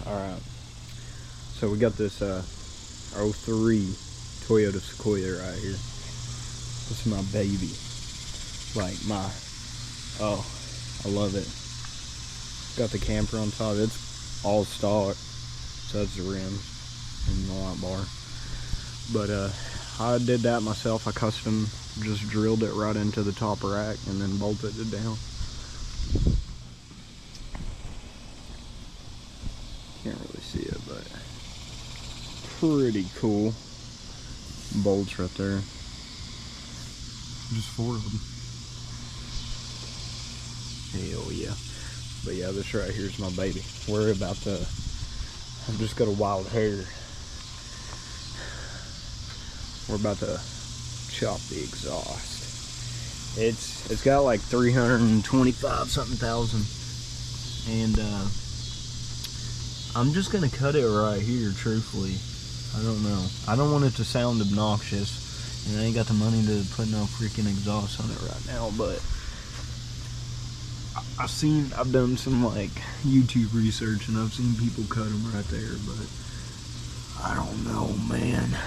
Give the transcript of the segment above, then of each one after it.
Alright. So we got this '03 Toyota Sequoia right here. This is my baby. Like oh, I love it. Got the camper on top. It's all stock. So that's the rims and the light bar. But I did that myself. I custom just drilled it right into the top rack and then bolted it down. Can't really see it, but pretty cool. Bolts right there. Just 4 of them. Hell yeah. But yeah, this right here is my baby. We're about to, I've just got a wild hair. We're about to chop the exhaust. It's got like 325 something thousand. And I'm just gonna cut it right here, truthfully. I don't know. I don't want it to sound obnoxious, and I ain't got the money to put no freaking exhaust on it right now, but I've done some like YouTube research and I've seen people cut them right there, but I don't know, man.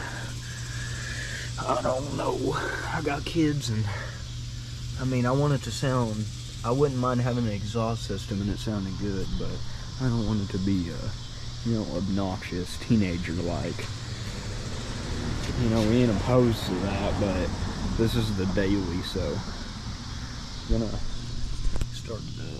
I don't know. I got kids, and I mean, I want it to sound, I wouldn't mind having an exhaust system and it sounding good, but I don't want it to be you know, obnoxious, teenager-like. You know, we ain't opposed to that, but this is the daily, so I'm gonna start it up.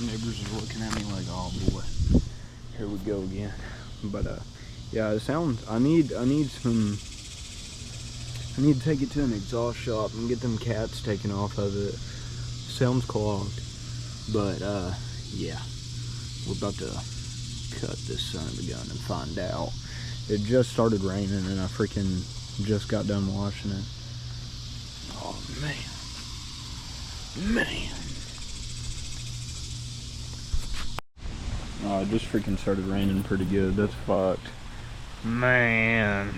Neighbors are looking at me like, oh boy, here we go again. But yeah, it sounds, I need to take it to an exhaust shop and get them cats taken off of it. Sounds clogged, but yeah, we're about to cut this son of a gun and find out. It just started raining and I freaking just got done washing it. Oh man. Oh, it just freaking started raining pretty good. That's fucked. Man.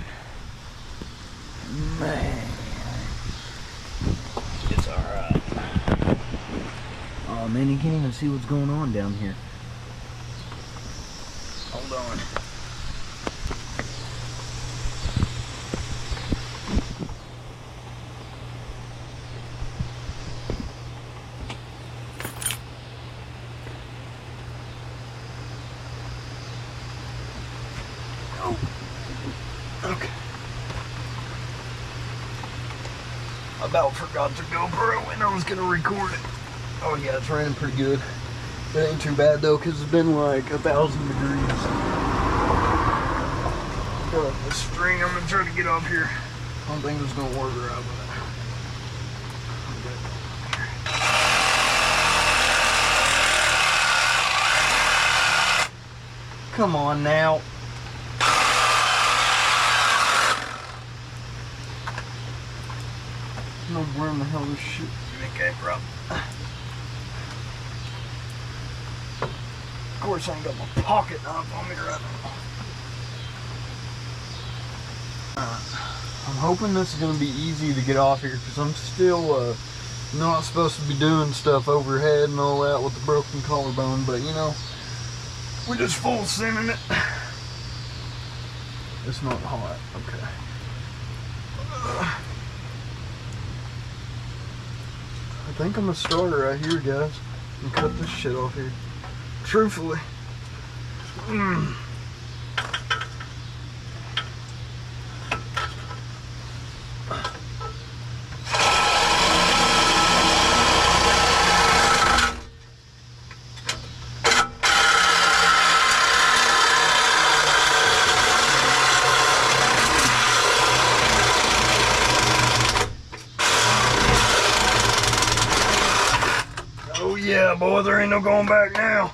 It's alright. Oh man, you can't even see what's going on down here. Hold on. Okay. I about forgot the GoPro and I was gonna record it. Oh yeah, it's raining pretty good. It ain't too bad though, cause it's been like 1,000 degrees. The string, I'm gonna try to get off here. I don't think it's gonna work right, but come on now. I don't know where in the hell this shit came from. Of course, I ain't got my pocket knife on me right now. I'm hoping this is going to be easy to get off here because I'm still not supposed to be doing stuff overhead and all that with the broken collarbone, but you know, we're just full sending it. It's not hot. Okay. I think I'm gonna start it right here, guys, and cut this shit off here. Truthfully. Yeah, boy, there ain't no going back now.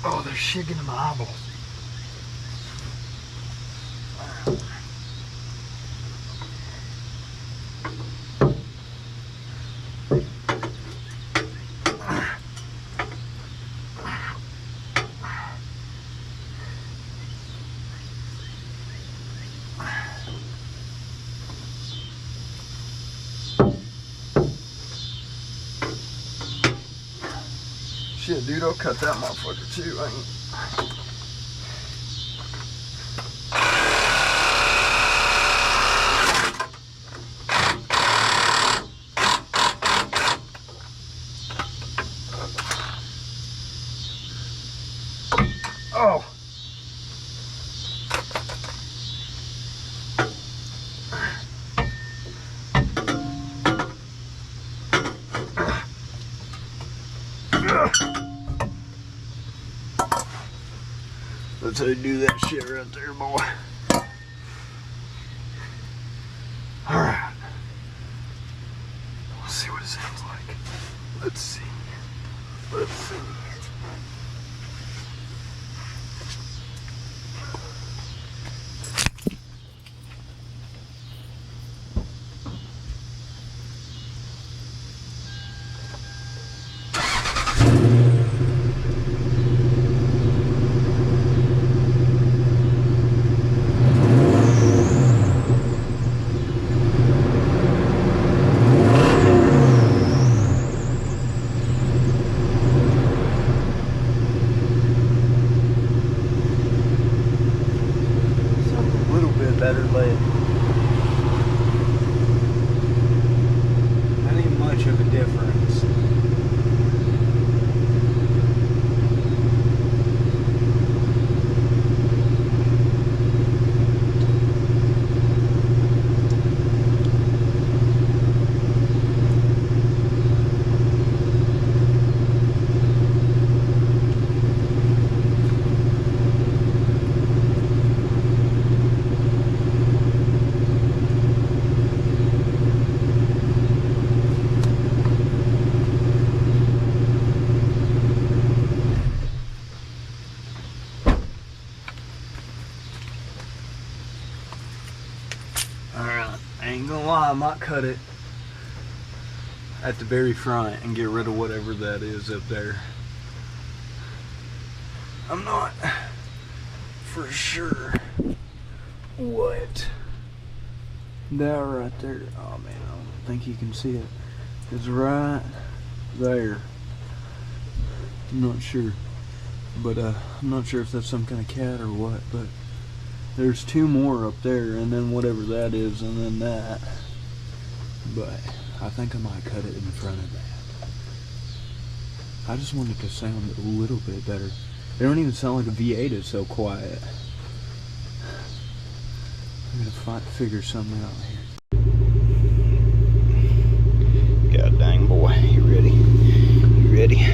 Oh, there's shit getting in my eyeballs. Shit, dude, I'll cut that motherfucker too, ain't Oh! That's how you do that shit right there, boy. Alright. Let's see what it sounds like. Let's see. Let's see. Better lead. Not even much of a difference. Alright, I ain't gonna lie, I might cut it at the very front and get rid of whatever that is up there. I'm not for sure what that right there, oh man, I don't think you can see it. It's right there. I'm not sure, but I'm not sure if that's some kind of cat or what, but there's two more up there, and then whatever that is, and then that. But I think I might cut it in front of that. I just want it to sound a little bit better. They don't even sound like a V8 is so quiet. I'm gonna figure something out here. God dang, boy, you ready? You ready?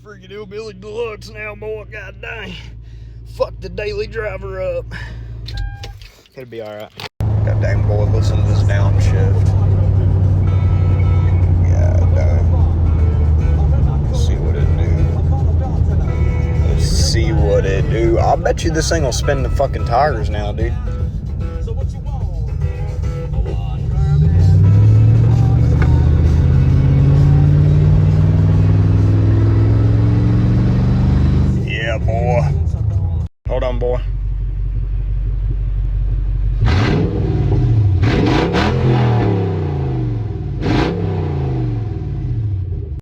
Freaking hillbilly deluxe now, boy. God dang. Fuck the daily driver up. It'll be alright. God dang, boy, listen to this downshift. God dang. Let's see what it do. Let's see what it do. I'll bet you this thing will spin the fucking tires now, dude. Boy. Hold on, boy.